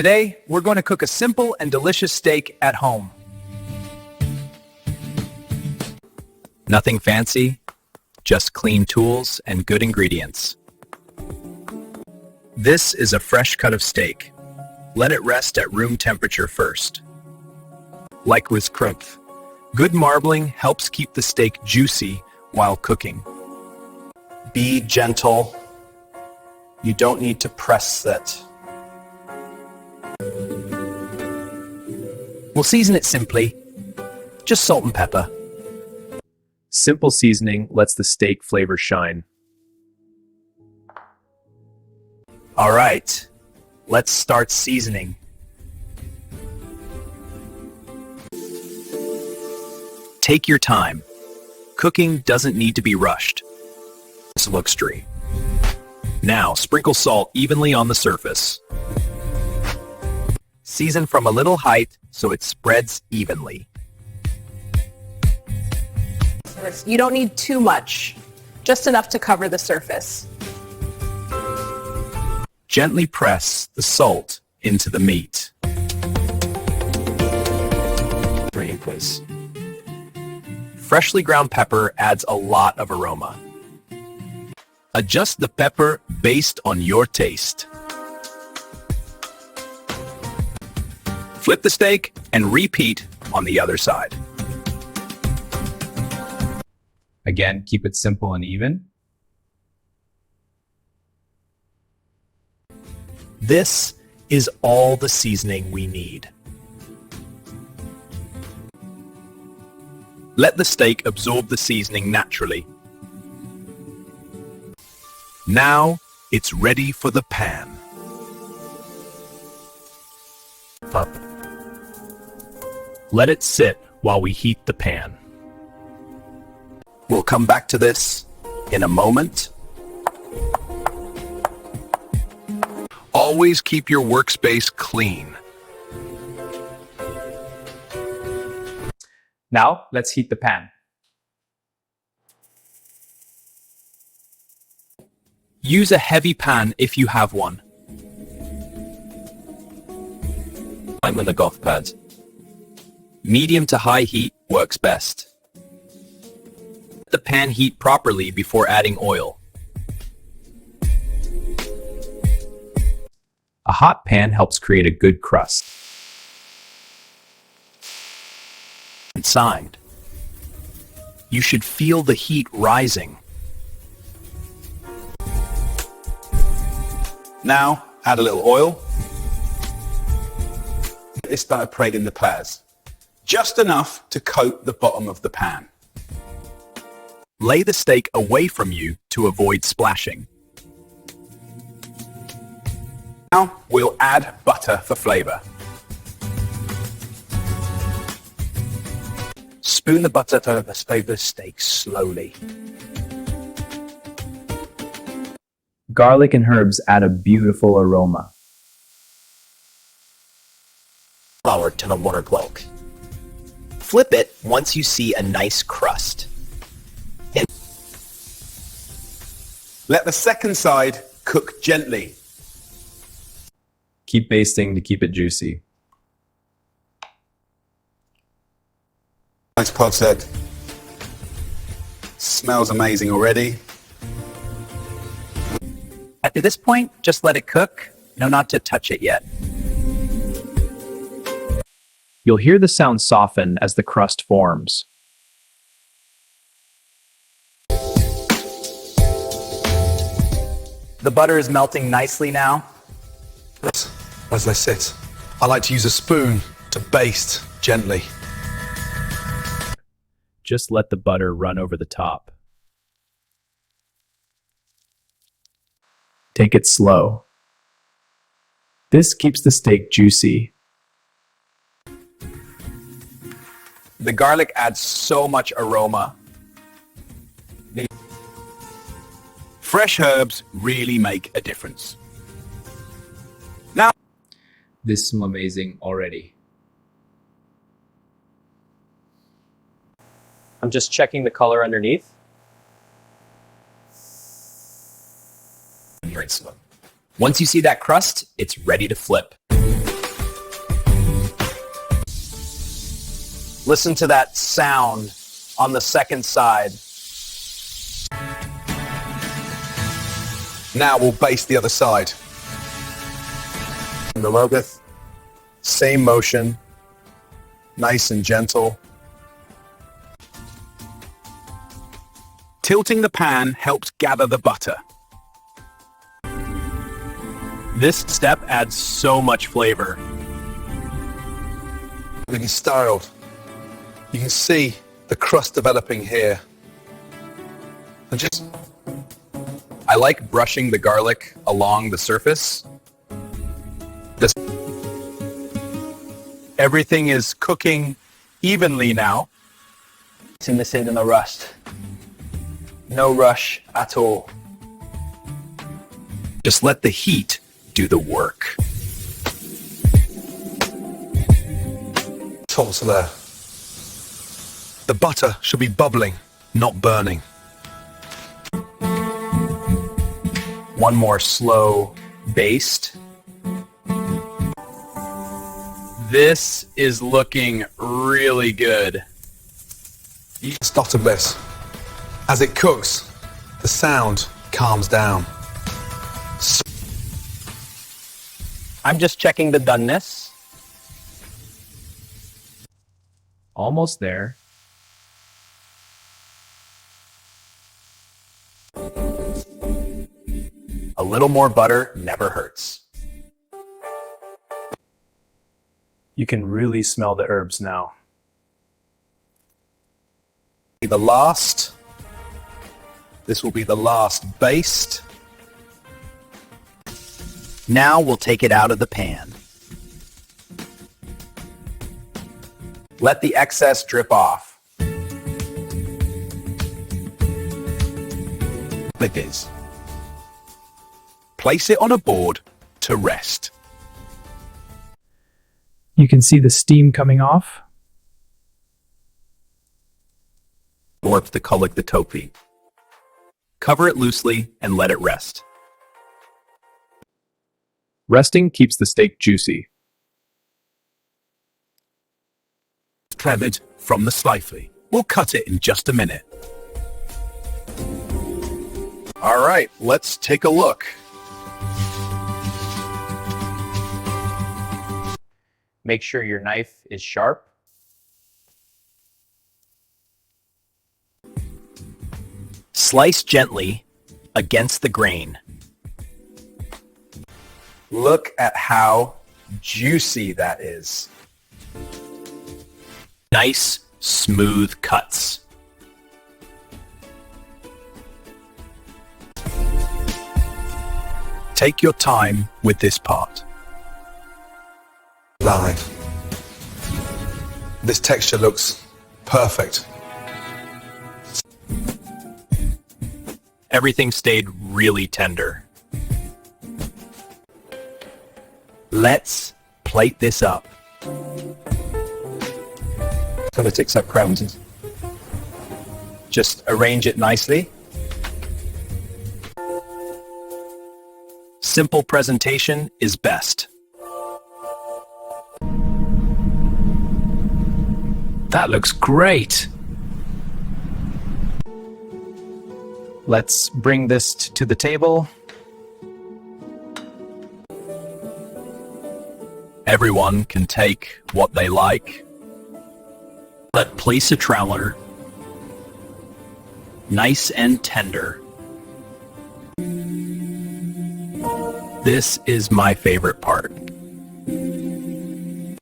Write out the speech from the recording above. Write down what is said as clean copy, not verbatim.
Today, we're going to cook a simple and delicious steak at home. Nothing fancy, just clean tools and good ingredients. This is a fresh cut of steak. Let it rest at room temperature first. Like with crumpf, good marbling helps keep the steak juicy while cooking. Be gentle. You don't need to press it. We'll season it simply. Just salt and pepper. Simple seasoning lets the steak flavor shine. All right, let's start seasoning. Take your time. Cooking doesn't need to be rushed. This looks dry. Now, sprinkle salt evenly on the surface. Season from a little height so it spreads evenly. You don't need too much, just enough to cover the surface. Gently press the salt into the meat. Please. Freshly ground pepper adds a lot of aroma. Adjust the pepper based on your taste. Flip the steak and repeat on the other side. Again, keep it simple and even. This is all the seasoning we need. Let the steak absorb the seasoning naturally. Now it's ready for the pan. Let it sit while we heat the pan. We'll come back to this in a moment. Always keep your workspace clean. Now, let's heat the pan. Use a heavy pan if you have one. I'm with a golf pad. Medium to high heat works best. Let the pan heat properly before adding oil. A hot pan helps create a good crust. Inside, you should feel the heat rising. Now, add a little oil. This start in the pairs. Just enough to coat the bottom of the pan. Lay the steak away from you to avoid splashing. Now, we'll add butter for flavor. Spoon the butter over the steak slowly. Garlic and herbs add a beautiful aroma. Flour to the water cloak. Flip it once you see a nice crust. Let the second side cook gently. Keep basting to keep it juicy. Nice Pod said. Smells amazing already. At this point, just let it cook. No, not to touch it yet. You'll hear the sound soften as the crust forms. The butter is melting nicely now. As I said, I like to use a spoon to baste gently. Just let the butter run over the top. Take it slow. This keeps the steak juicy. The garlic adds so much aroma. Fresh herbs really make a difference. Now, This smells amazing already. I'm just checking the color underneath. once you see that crust, it's ready to flip. Listen to that sound on the second side. Now we'll baste the other side. And the Logos, same motion, nice and gentle. Tilting the pan helps gather the butter. This step adds so much flavor. Really styled. You can see the crust developing here. And just I like brushing the garlic along the surface. Everything is cooking evenly now. In this in the rust. No rush at all. Just let the heat do the work. tops are there. The butter should be bubbling, not burning. One more slow baste. This is looking really good. Stop to bliss. As it cooks, the sound calms down. I'm just checking the doneness. Almost there. A little more butter never hurts. You can really smell the herbs now. This will be the last baste. Now we'll take it out of the pan. Let the excess drip off. Like this. Place it on a board to rest. You can see the steam coming off. Warp the kolik the topi. Cover it loosely and let it rest. Resting keeps the steak juicy. Grab it from the slicey. We'll cut it in just a minute. All right, let's take a look. Make sure your knife is sharp. Slice gently against the grain. Look at how juicy that is. Nice, smooth cuts. Take your time with this part. Live. This texture looks perfect. Everything stayed really tender. Let's plate this up. Politics are crowned. Just arrange it nicely. Simple presentation is best. That looks great. Let's bring this to the table. Everyone can take what they like. But place a trowler. Nice and tender. This is my favorite part.